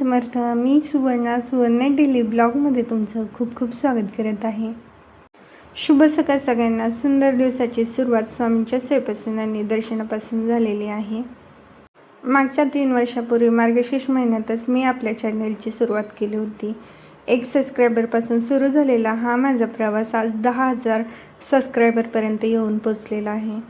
समर्थ. मी सुवर्ण डेली ब्लॉगमध्ये तुमचं खूप खूप स्वागत करत आहे. शुभ सकाळ सगळ्यांना. सुंदर दिवसाची सुरुवात स्वामींच्या सेवेपासून आणि दर्शनापासून झालेली आहे. मागच्या 3 वर्षापूर्वी मार्गशीर्ष महिन्यातच मी आपल्या चॅनलची सुरुवात केली होती. 1 सबस्क्रायबरपासून सुरू झालेला हा माझा प्रवास आज 10,000 सबस्क्रायबरपर्यंत येऊन पोचलेला आहे.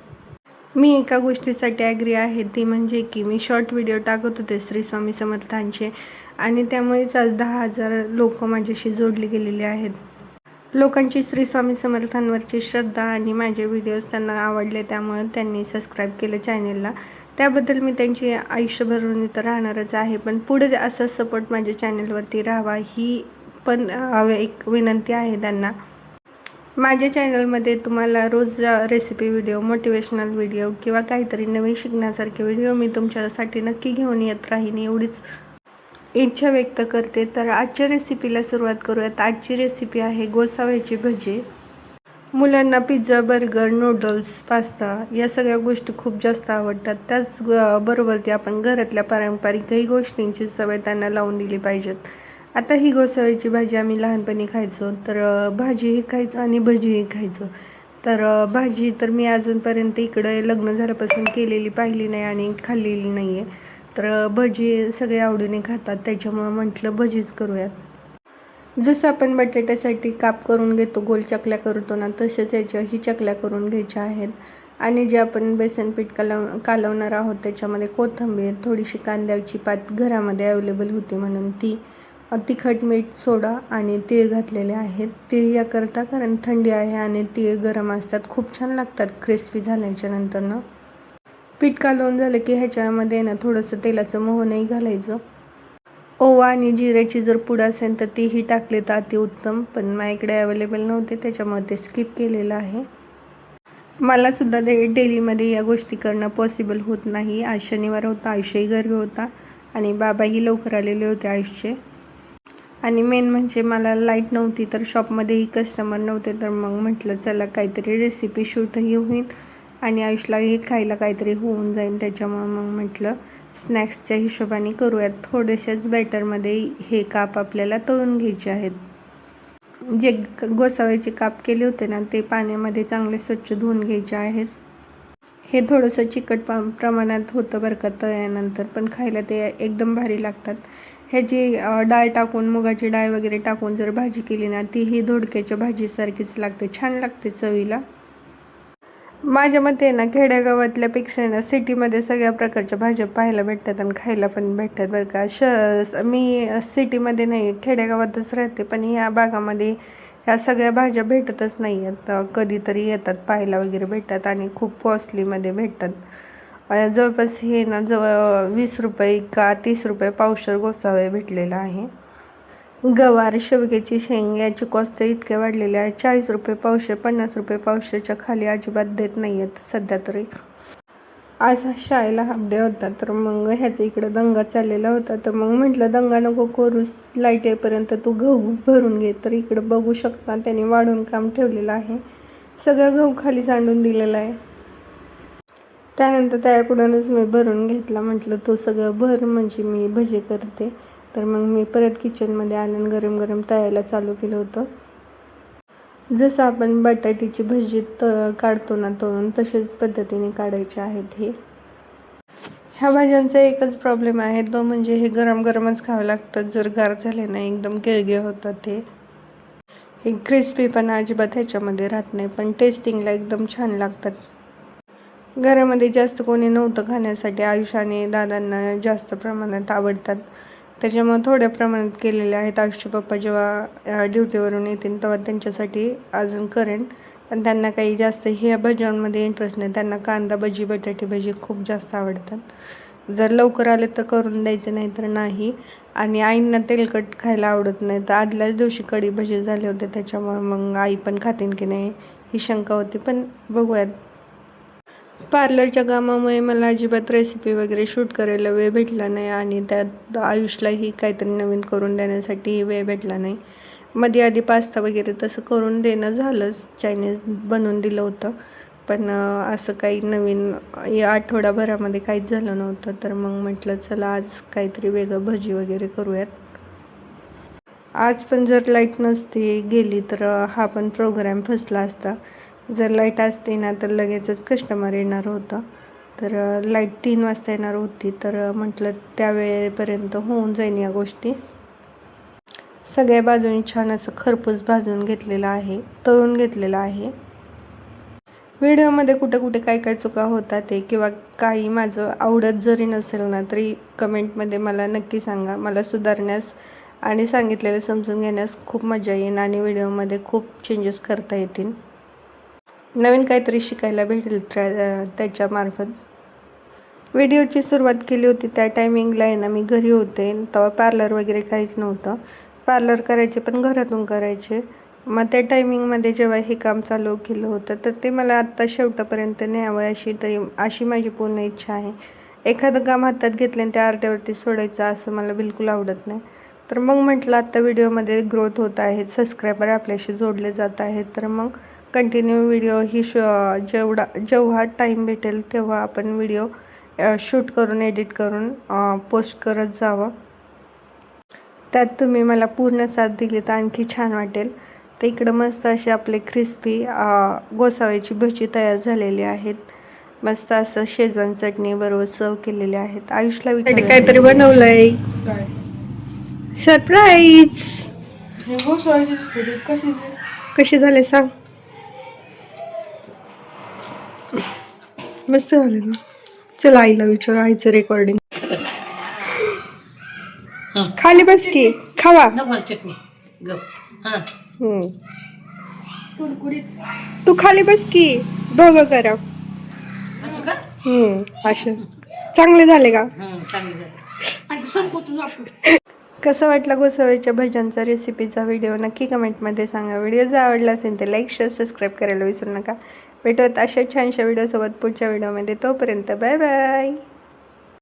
मी एका गोष्टीसाठी ॲग्री आहे, ती म्हणजे की मी शॉर्ट व्हिडिओ टाकत होते श्री स्वामी समर्थांचे आणि त्यामुळेच आज 10,000 लोक माझ्याशी जोडले गेलेले आहेत. लोकांची श्री स्वामी समर्थांवरची श्रद्धा आणि माझे व्हिडिओज त्यांना आवडले, त्यामुळे त्यांनी सबस्क्राईब केलं चॅनेलला. त्याबद्दल मी त्यांची आयुष्यभर ऋणी तर राहणारच आहे, पण पुढे असा सपोर्ट माझ्या चॅनलवरती राहावा ही पण एक विनंती आहे त्यांना. माझ्या चॅनलमध्ये तुम्हाला रोज रेसिपी व्हिडिओ, मोटिवेशनल व्हिडिओ किंवा काहीतरी नवीन शिकण्यासारखे व्हिडिओ मी तुमच्यासाठी नक्की घेऊन येत राहीन, एवढीच इच्छा व्यक्त करते. तर आजच्या रेसिपीला सुरुवात करूयात. आजची रेसिपी आहे गोसाव्याची भजी. मुलांना पिझ्झा, बर्गर, नूडल्स, पास्ता या सगळ्या गोष्टी खूप जास्त आवडतात. त्याच बरोबर ते आपण घरातल्या पारंपरिक काही गोष्टींची सवय त्यांना लावून दिली पाहिजेत. आता ही गोसाव्याची भाजी आम्ही लहानपणी खायचो, तर भाजीही खायचो आणि भजीही खायचो. तर भाजी तर मी अजूनपर्यंत इकडे लग्न झाल्यापासून केलेली पाहिली नाही आणि खाल्लेली नाही आहे. तर भजी सगळे आवडीने खातात, त्याच्यामुळं म्हटलं भजीच करूयात. जसं आपण बटाट्यासाठी काप करून घेतो, गोल चकल्या करतो ना, तसेच याच्याही चकल्या करून घ्यायच्या आहेत. आणि जे आपण बेसन पीठ कालवणार आहोत त्याच्यामध्ये कोथिंबीर, थोडीशी कांद्याची पात घरामध्ये अवेलेबल होती म्हणून ती, तिखट, मीठ, सोडा आणि तीळ घातलेले आहेत. तीळ याकरता कारण थंडी आहे आणि तीळ गरम असतात, खूप छान लागतात क्रिस्पी झाल्याच्या नंतरनं. पीठ कालवून झालं की ह्याच्यामध्ये ना थोडंसं तेलाचं मोहनही घालायचं. ओवा आणि जिऱ्याची जर पूड असेल तर तीही टाकले तर अतिउत्तम, पण माझ्याकडे अवेलेबल नव्हते त्याच्यामुळे ते स्किप केलेलं आहे. मलासुद्धा डेलीमध्ये या गोष्टी करणं पॉसिबल होत नाही. आज शनिवार होता, आयुष्यही घरी होता आणि बाबाही लवकर आलेले होते आयुष्य. आणि मेन म्हणजे मला लाईट नव्हती, तर शॉपमध्येही कस्टमर नव्हते, तर मग म्हटलं चला काहीतरी रेसिपी शूटही होईल आणि आयुषलाही खायला काहीतरी होऊन जाईल. त्याच्यामुळं मग म्हटलं स्नॅक्सच्या हिशोबाने करूयात. थोडेसेच बॅटरमध्ये हे काप आपल्याला तळून घ्यायचे आहेत. जे गोसाव्याचे काप केले होते ना, ते पाण्यामध्ये चांगले स्वच्छ धुवून घ्यायचे आहेत. हे थोडंसं चिकट प्रमाणात होतं बरं का तळल्यानंतर, पण खायला ते एकदम भारी लागतात. ह्याची डाळ टाकून, मुगाची डाळ वगैरे टाकून जर भाजी केली ना, तीही दोडक्याच्या भाजीसारखीच लागते, छान लागते चवीला. माझ्या मते ना खेड्यागावातल्यापेक्षा ना सिटीमध्ये सगळ्या प्रकारच्या भाज्या पाहायला भेटतात आणि खायला पण भेटतात बरं का. मी सिटीमध्ये नाही, खेड्यागावातच राहते, पण या भागामध्ये ह्या सगळ्या भाज्या भेटतच नाही आहेत. कधीतरी येतात, पाहायला वगैरे भेटतात आणि खूप कॉस्टलीमध्ये भेटतात. जवळपास हे ना जवळ 20 रुपये का 30 रुपये पावशेर गोसावे भेटलेला आहे. गवार, शेवग्याची शेंग याची कॉस्ट इतके वाढलेले आहे. 40 रुपये पावशेर, 50 रुपये पावशेरच्या खाली अजिबात देत नाही आहेत सध्या तरी. आज शाळेला हाफ डे होता, तर मग ह्याचा इकडं दंगा चाललेला होता. तर मग म्हटलं दंगा नको करूस, लाईट येईपर्यंत तू गहू भरून घे. तर इकडं बघू शकता त्याने वाढून काम ठेवलेलं आहे. सगळं गहू खाली सांडून दिलेलं आहे. त्यानंतर त्याकडूनच मी भरून घेतला. म्हटलं तू सगळं भर म्हणजे मी भजी करते. तर मग मी परत किचनमध्ये आणून गरम गरम तळायला चालू केलं होतं. जसं आपण बटाट्याची भजी काढतो ना तळून, तशाच पद्धतीने काढायचे आहेत हे. ह्या भाज्यांचा एकच प्रॉब्लेम आहे, तो म्हणजे हे गरम गरमच खावं लागतं. जर गार झाले नाही एकदम गिळगे होतात हे क्रिस्पी पण अजिबात ह्याच्यामध्ये राहत नाही, पण टेस्टिंगला एकदम छान लागतात. घरामध्ये जास्त कोणी नव्हतं खाण्यासाठी. आयुष आणि दादांना जास्त प्रमाणात आवडतात, त्याच्यामुळे थोड्या प्रमाणात केलेले आहेत. आयुषचे पप्पा जेव्हा ड्युटीवरून येतील तेव्हा त्यांच्यासाठी अजून करेन, पण त्यांना काही जास्त ह्या भज्यांमध्ये इंटरेस्ट नाही. त्यांना कांदा भजी, बटाटे भजी खूप जास्त आवडतात. जर लवकर आले तर करून द्यायचे, नाही तर नाही. आणि आईंना तेलकट खायला आवडत नाही, तर आदल्याच दिवशी कढी भजी झाले होते, त्याच्यामुळे मग आई पण खातीन की नाही ही शंका होती, पण बघूयात. पार्लरच्या कामामुळे मला अजिबात रेसिपी वगैरे शूट करायला वेळ भेटला नाही आणि त्यात आयुषलाही काहीतरी नवीन करून देण्यासाठी वेळ भेटला नाही. मध्ये आधी पास्ता वगैरे तसं करून देणं झालंच, चायनीज बनवून दिलं होतं, पण असं काही नवीन या आठवडाभरामध्ये काहीच झालं नव्हतं. तर मग म्हटलं चला आज काहीतरी वेगळं भजी वगैरे करूयात. आज पण जर लाईट नसती गेली तर हा पण प्रोग्राम फसला असता. जर लाईट असते ना तर लगेचच कस्टमर येणार होतं. तर लाईट 3 वाजता येणार होती. तर म्हटलं त्यावेळेपर्यंत होऊन जाईन या गोष्टी. सगळ्या बाजूनी छान असं खरपूस भाजून घेतलेलं आहे, तळून घेतलेलं आहे. व्हिडिओमध्ये कुठे कुठे काय काय चुका होतात ते किंवा काही माझं आवडत जरी नसेल ना तरी कमेंटमध्ये मला नक्की सांगा. मला सुधारण्यास आणि सांगितलेलं समजून घेण्यास खूप मजा येईल आणि व्हिडिओमध्ये खूप चेंजेस करता येतील. नवीन काहीतरी शिकायला भेटेल त्याच्यामार्फत. व्हिडिओची सुरुवात केली होती त्या टायमिंगला आहे ना मी घरी होते. तेव्हा पार्लर वगैरे काहीच नव्हतं. पार्लर करायचे पण घरातून करायचे. मग त्या टायमिंगमध्ये जेव्हा हे काम चालू केलं होतं तर ते मला आत्ता शेवटापर्यंत न्यावं अशी माझी पूर्ण इच्छा आहे. एखादं काम हातात घेतलं आणि त्या अर्ध्यावरती सोडायचं असं मला बिलकुल आवडत नाही. तर मग म्हटलं आत्ता व्हिडिओमध्ये ग्रोथ होत आहे, सबस्क्रायबर आपल्याशी जोडले जात आहेत. तर मग कंटिन्यू व्हिडिओ ही जेव्हा टाईम भेटेल तेव्हा आपण व्हिडिओ शूट करून एडिट करून पोस्ट करत जावं. त्यात तुम्ही मला पूर्ण साथ दिली तर आणखी छान वाटेल. तर इकडं मस्त असे आपले क्रिस्पी गोसाव्याची भजी तयार झालेली आहेत. मस्त असं शेजवान चटणी बरोबर सर्व केलेले आहेत. आयुषला विचार काहीतरी बनवलंय सरप्राईज. कसे झाले सांग. मस्त झाले ना. चल आईला विचार, आईचं रेकॉर्डिंग. खाली बस की खावा. चटणी तू खाली बस की दोघं करा. असं का? असे चांगले झाले का? चांगली झाली. कसं वाटला गोसाव्याच्या भज्यांचा रेसिपीचा व्हिडिओ नक्की कमेंटमध्ये सांगा. व्हिडिओ जर आवडला असेल तर लाईक शेअर सबस्क्राईब करायला विसरू नका. भेटूयात अशा छानशा व्हिडिओसोबत पुढच्या व्हिडिओमध्ये. तोपर्यंत बाय बाय.